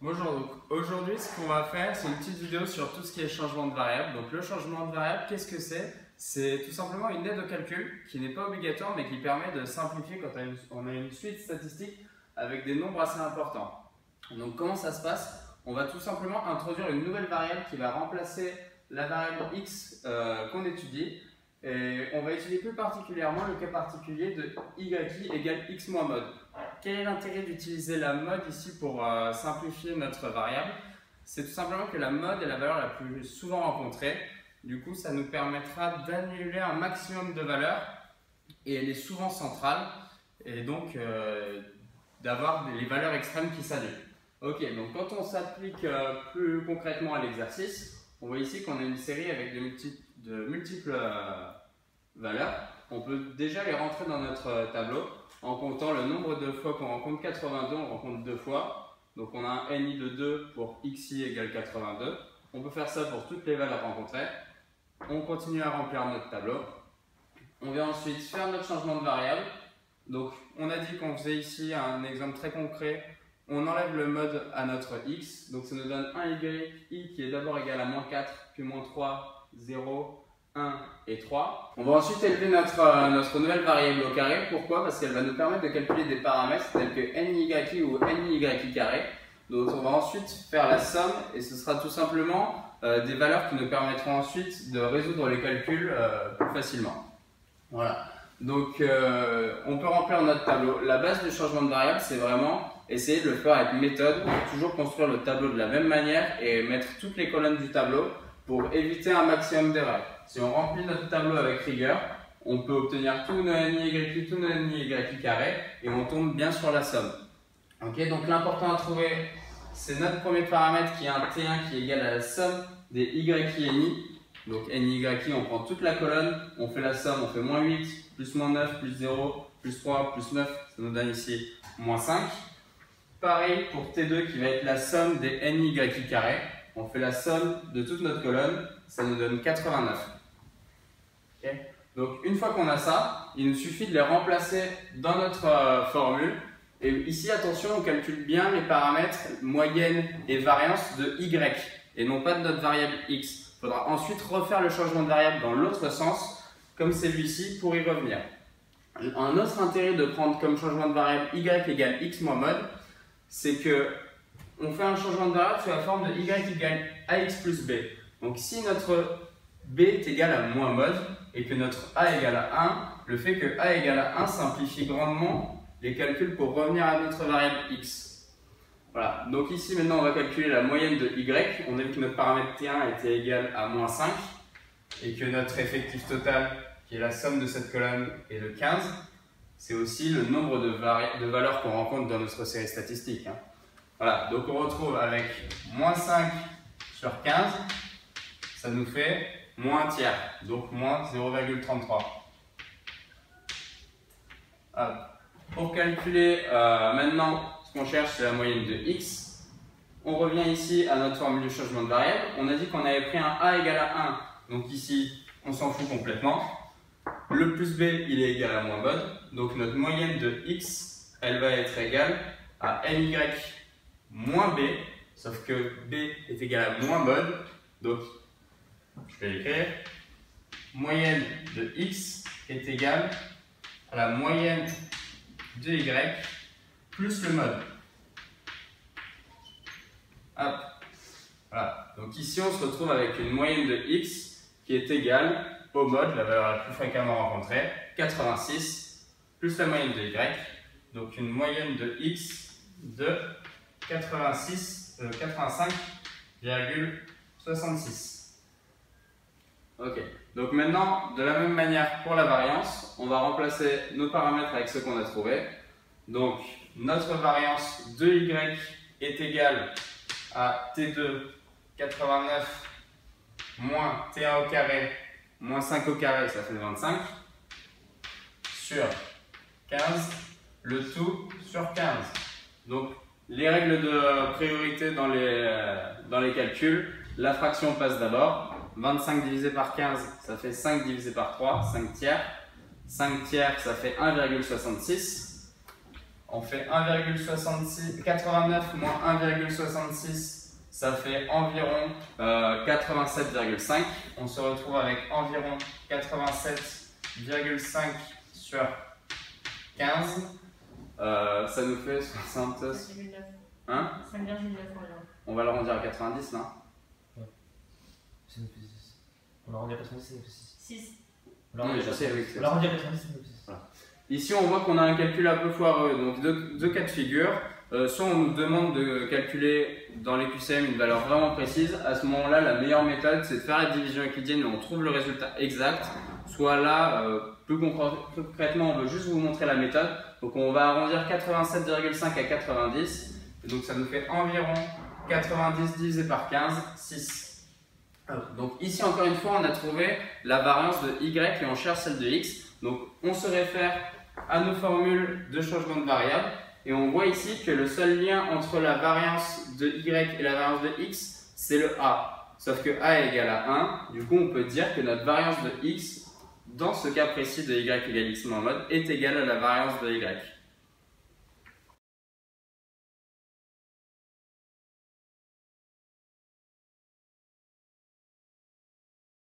Bonjour, donc aujourd'hui ce qu'on va faire c'est une petite vidéo sur tout ce qui est changement de variable. Donc le changement de variable, qu'est-ce que c'est? C'est tout simplement une aide au calcul qui n'est pas obligatoire mais qui permet de simplifier quand on a une suite statistique avec des nombres assez importants. Donc comment ça se passe? On va tout simplement introduire une nouvelle variable qui va remplacer la variable x qu'on étudie. Et on va étudier plus particulièrement le cas particulier de y égale x moins mode. Quel est l'intérêt d'utiliser la mode ici pour simplifier notre variable? C'est tout simplement que la mode est la valeur la plus souvent rencontrée. Du coup, ça nous permettra d'annuler un maximum de valeurs et elle est souvent centrale et donc d'avoir les valeurs extrêmes qui s'annulent. Ok, donc quand on s'applique plus concrètement à l'exercice, on voit ici qu'on a une série avec de multiples valeurs. On peut déjà les rentrer dans notre tableau en comptant le nombre de fois qu'on rencontre 82, on rencontre deux fois. Donc on a un ni de 2 pour xi égale 82. On peut faire ça pour toutes les valeurs rencontrées. On continue à remplir notre tableau. On vient ensuite faire notre changement de variable. Donc on a dit qu'on faisait ici un exemple très concret. On enlève le mode à notre x. Donc ça nous donne 1y qui est d'abord égal à moins 4, puis moins 3, 0, 1 et 3. On va ensuite élever notre nouvelle variable au carré. Pourquoi? Parce qu'elle va nous permettre de calculer des paramètres tels que niyi ou niyi carré. Donc on va ensuite faire la somme et ce sera tout simplement des valeurs qui nous permettront ensuite de résoudre les calculs plus facilement. Voilà. Donc on peut remplir notre tableau. La base du changement de variable, c'est vraiment essayer de le faire avec méthode, toujours construire le tableau de la même manière et mettre toutes les colonnes du tableau pour éviter un maximum d'erreurs. Si on remplit notre tableau avec rigueur, on peut obtenir tous nos niyi, tous nos niyi carré et on tombe bien sur la somme. Ok, donc l'important à trouver, c'est notre premier paramètre qui est un T1 qui est égal à la somme des y et ni. Donc niyi, on prend toute la colonne, on fait la somme, on fait moins 8, plus moins 9, plus 0, plus 3, plus 9, ça nous donne ici moins 5. Pareil pour T2 qui va être la somme des niyi carré. On fait la somme de toute notre colonne, ça nous donne 89. Okay. Donc une fois qu'on a ça, il nous suffit de les remplacer dans notre formule. Et ici, attention, on calcule bien les paramètres moyenne et variance de y et non pas de notre variable x. Il faudra ensuite refaire le changement de variable dans l'autre sens, comme celui-ci, pour y revenir. Un autre intérêt de prendre comme changement de variable y égale x moins mode, c'est que on fait un changement de variable sous la forme de y égale ax plus b. Donc si notre b est égal à moins mode et que notre a égale à 1, le fait que a égale à 1 simplifie grandement les calculs pour revenir à notre variable x. Voilà, donc ici maintenant on va calculer la moyenne de y. On a vu que notre paramètre T1 était égal à moins 5 et que notre effectif total, qui est la somme de cette colonne, est de 15. C'est aussi le nombre de valeurs qu'on rencontre dans notre série statistique. Voilà, donc on retrouve avec moins 5 sur 15, ça nous fait moins un tiers, donc moins 0,33. Pour calculer maintenant, ce qu'on cherche, c'est la moyenne de x. On revient ici à notre formule de changement de variable. On a dit qu'on avait pris un a égal à 1, donc ici, on s'en fout complètement. Le plus b, il est égal à moins mode, donc notre moyenne de x, elle va être égale à niy moins b, sauf que b est égal à moins mode, donc je vais l'écrire. Moyenne de x est égale à la moyenne de y plus le mode. Hop. Voilà. Donc ici on se retrouve avec une moyenne de x qui est égale au mode, la valeur la plus fréquemment rencontrée, 86, plus la moyenne de y, donc une moyenne de x de 85,66. Ok, donc maintenant, de la même manière pour la variance, on va remplacer nos paramètres avec ceux qu'on a trouvés. Donc, notre variance de y est égale à T2 89 moins T1 au carré moins 5 au carré, ça fait 25, sur 15, le tout sur 15. Donc, les règles de priorité dans les calculs, la fraction passe d'abord. 25 divisé par 15, ça fait 5 divisé par 3, 5 tiers. 5 tiers, ça fait 1,66. on fait 89 moins 1,66, ça fait environ 87,5. On se retrouve avec environ 87,5 sur 15. Ça nous fait 60. 5,9. Hein? 5,9 environ. On va l'arrondir à 90 là. Ouais. Ça nous fait 6. On l'arrondit à 90, ça nous fait 6. 6. Non, mais je sais, oui. On l'arrondit à 90, ça nous fait 6. Voilà. Ici, on voit qu'on a un calcul un peu foireux. Donc, deux cas de figure. Soit on nous demande de calculer dans les QCM une valeur vraiment précise. À ce moment-là, la meilleure méthode, c'est de faire la division euclidienne et on trouve le résultat exact. Soit là, plus concrètement, on veut juste vous montrer la méthode. Donc, on va arrondir 87,5 à 90. Et donc, ça nous fait environ 90 divisé par 15, 6. Donc, ici, encore une fois, on a trouvé la variance de Y et on cherche celle de X. Donc, on se réfère à nos formules de changement de variable. Et on voit ici que le seul lien entre la variance de Y et la variance de X, c'est le A. Sauf que A est égal à 1. Du coup, on peut dire que notre variance de X, dans ce cas précis de Y égale X dans le mode, est égale à la variance de Y.